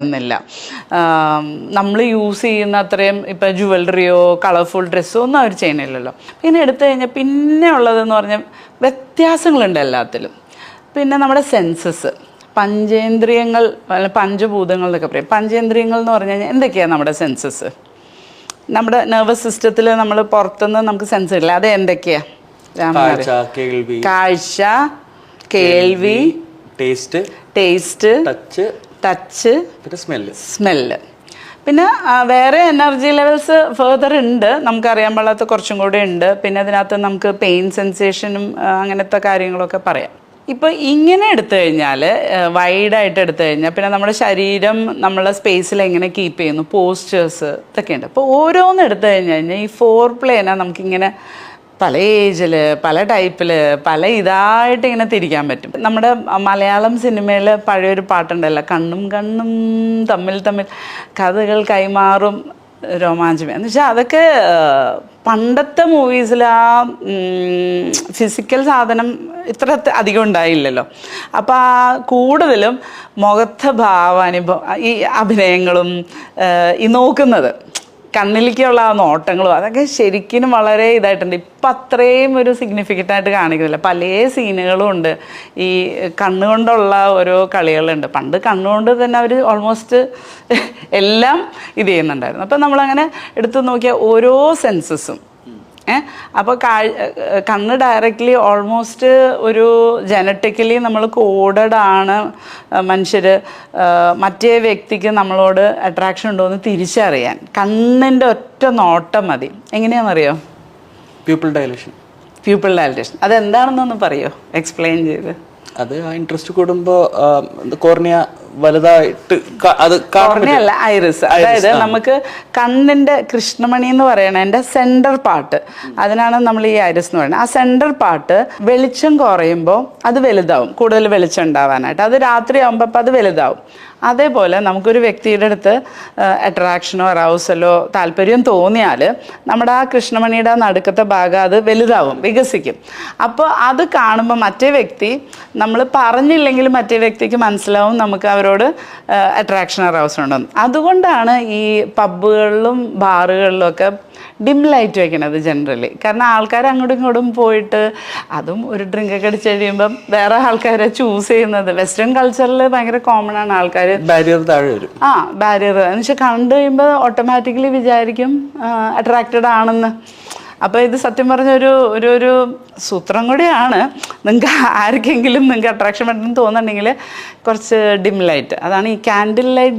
ില്ല നമ്മൾ യൂസ് ചെയ്യുന്ന അത്രയും ഇപ്പം ജുവലറിയോ കളർഫുൾ ഡ്രസ്സോ ഒന്നും അവർ ചെയ്യുന്നില്ലല്ലോ. പിന്നെ എടുത്തു കഴിഞ്ഞാൽ പിന്നെ ഉള്ളതെന്ന് പറഞ്ഞാൽ വ്യത്യാസങ്ങളുണ്ട് എല്ലാത്തിലും. പിന്നെ നമ്മുടെ സെൻസസ്, പഞ്ചേന്ദ്രിയങ്ങൾ, പഞ്ചഭൂതങ്ങൾ എന്നൊക്കെ പറയും. പഞ്ചേന്ദ്രിയങ്ങൾ എന്ന് പറഞ്ഞു കഴിഞ്ഞാൽ എന്തൊക്കെയാണ് നമ്മുടെ സെൻസസ്? നമ്മുടെ നെർവസ് സിസ്റ്റത്തിൽ നമ്മൾ പുറത്തുനിന്ന് നമുക്ക് സെൻസ് ഇല്ല, അത് എന്തൊക്കെയാണ്? കാഴ്ച, കേൾവി, ടേസ്റ്റ്, ടച്ച്, സ്മെല്ല്. പിന്നെ വേറെ എനർജി ലെവൽസ് ഫെർദർ ഉണ്ട്, നമുക്കറിയാൻ പാടാത്ത കുറച്ചും കൂടെ ഉണ്ട്. പിന്നെ അതിനകത്ത് നമുക്ക് പെയിൻ സെൻസേഷനും അങ്ങനത്തെ കാര്യങ്ങളൊക്കെ പറയാം. ഇപ്പോൾ ഇങ്ങനെ എടുത്തു കഴിഞ്ഞാൽ, വൈഡായിട്ട് എടുത്തു കഴിഞ്ഞാൽ, പിന്നെ നമ്മുടെ ശരീരം നമ്മളെ സ്പേസിൽ എങ്ങനെ കീപ്പ് ചെയ്യുന്നു, പോസ്റ്റേഴ്സ് ഇതൊക്കെ ഉണ്ട്. അപ്പോൾ ഓരോന്ന് എടുത്തു കഴിഞ്ഞാൽ ഈ 4 പ്ലേനെ നമുക്കിങ്ങനെ പല ഏജിൽ, പല ടൈപ്പിൽ, പല ഇതായിട്ട് ഇങ്ങനെ തിരിക്കാൻ പറ്റും. നമ്മുടെ മലയാളം സിനിമയിൽ പഴയൊരു പാട്ടുണ്ടല്ലോ, കണ്ണും കണ്ണും തമ്മിൽ തമ്മിൽ കഥകൾ കൈമാറും രോമാഞ്ചമേ എന്ന് വെച്ചാൽ അതൊക്കെ പണ്ടത്തെ മൂവീസിൽ ആ ഫിസിക്കൽ സാധനം ഇത്ര അധികം ഉണ്ടായില്ലല്ലോ. അപ്പോൾ ആ കൂടുതലും മുഖത്തെ ഭാവാനുഭവം, ഈ അഭിനയങ്ങളും ഈ നോക്കുന്നത്, കണ്ണിലേക്കുള്ള ആ നോട്ടങ്ങളും അതൊക്കെ ശരിക്കും വളരെ ഇതായിട്ടുണ്ട്. ഇപ്പം അത്രയും ഒരു സിഗ്നിഫിക്കൻ്റ് ആയിട്ട് കാണിക്കുന്നില്ല. പല സീനുകളും ഉണ്ട്, ഈ കണ്ണുകൊണ്ടുള്ള ഓരോ കളികളുണ്ട്. പണ്ട് കണ്ണുകൊണ്ട് തന്നെ അവർ ഓൾമോസ്റ്റ് എല്ലാം ഇത് ചെയ്യുന്നുണ്ടായിരുന്നു. അപ്പം നമ്മളങ്ങനെ എടുത്തു നോക്കിയാൽ ഓരോ സെൻസസും അപ്പോൾ കണ്ണ് ഡയറക്റ്റ്ലി ഓൾമോസ്റ്റ് ഒരു ജനറ്റിക്കലി നമ്മൾ കോഡഡ് ആണ്. മനുഷ്യർ മറ്റേ വ്യക്തിക്ക് നമ്മളോട് അട്രാക്ഷൻ ഉണ്ടോ എന്ന് തിരിച്ചറിയാൻ കണ്ണിൻ്റെ ഒറ്റ നോട്ടം മതി. എങ്ങനെയാണെന്നറിയോ? Pupil dilation. അതെന്താണെന്നൊന്ന് പറയോ, എക്സ്പ്ലെയിൻ ചെയ്ത്? അത് ഇൻട്രസ്റ്റ് കൂടുമ്പോൾ കോർണിയ വലുതായിട്ട്, അത് കോർണിയല്ല, ഐറിസ്. അതായത് നമുക്ക് കണ്ണിന്റെ കൃഷ്ണമണി എന്ന് പറയണതിന്റെ സെന്റർ പാർട്ട്, അതിനാണ് നമ്മൾ ഈ ഐറിസ് എന്ന് പറയുന്നത്. ആ സെന്റർ പാർട്ട് വെളിച്ചം കുറയുമ്പോൾ അത് വലുതാവും, കൂടുതൽ വെളിച്ചം ഉണ്ടാവാനായിട്ട്. അത് രാത്രി ആകുമ്പോൾ അപ്പം അത് വലുതാവും. അതേപോലെ നമുക്കൊരു വ്യക്തിയുടെ അടുത്ത് അട്രാക്ഷനോ അറൗസലോ താല്പര്യം തോന്നിയാൽ നമ്മുടെ ആ കൃഷ്ണമണിയുടെ നടുക്കത്തെ ഭാഗം അത് വലുതാവും, വികസിക്കും. അപ്പോൾ അത് കാണുമ്പോൾ മറ്റേ വ്യക്തി, നമ്മൾ പറഞ്ഞില്ലെങ്കിലും മറ്റേ വ്യക്തിക്ക് മനസ്സിലാവും നമുക്ക് അവരോട് അട്രാക്ഷൻ അറൗസൽ ഉണ്ടെന്ന്. അതുകൊണ്ടാണ് ഈ പബ്ബുകളിലും ബാറുകളിലും ഒക്കെ ഡിം ലൈറ്റ് വയ്ക്കണത് ജനറലി. കാരണം ആൾക്കാർ അങ്ങോട്ടും ഇങ്ങോട്ടും പോയിട്ട്, അതും ഒരു ഡ്രിങ്കൊക്കെ അടിച്ച് കഴിയുമ്പം വേറെ ആൾക്കാരെ ചൂസ് ചെയ്യുന്നത്. വെസ്റ്റേൺ കൾച്ചറിൽ ഭയങ്കര കോമൺ ആണ്, ആൾക്കാർ ബാരിയർ താഴെ വരും. ബാരിയർ എന്ന് വെച്ചാൽ കണ്ടു കഴിയുമ്പോൾ ഓട്ടോമാറ്റിക്കലി വിചാരിക്കും അട്രാക്റ്റഡ് ആണെന്ന്. അപ്പോൾ ഇത് സത്യം പറഞ്ഞ ഒരു സൂത്രം കൂടിയാണ്. നിങ്ങൾക്ക് ആർക്കെങ്കിലും നിങ്ങൾക്ക് അട്രാക്ഷൻ പറ്റുമെന്ന് തോന്നുന്നുണ്ടെങ്കിൽ കുറച്ച് ഡിം ലൈറ്റ്, അതാണ് ഈ ക്യാൻഡിൽ ലൈറ്റ്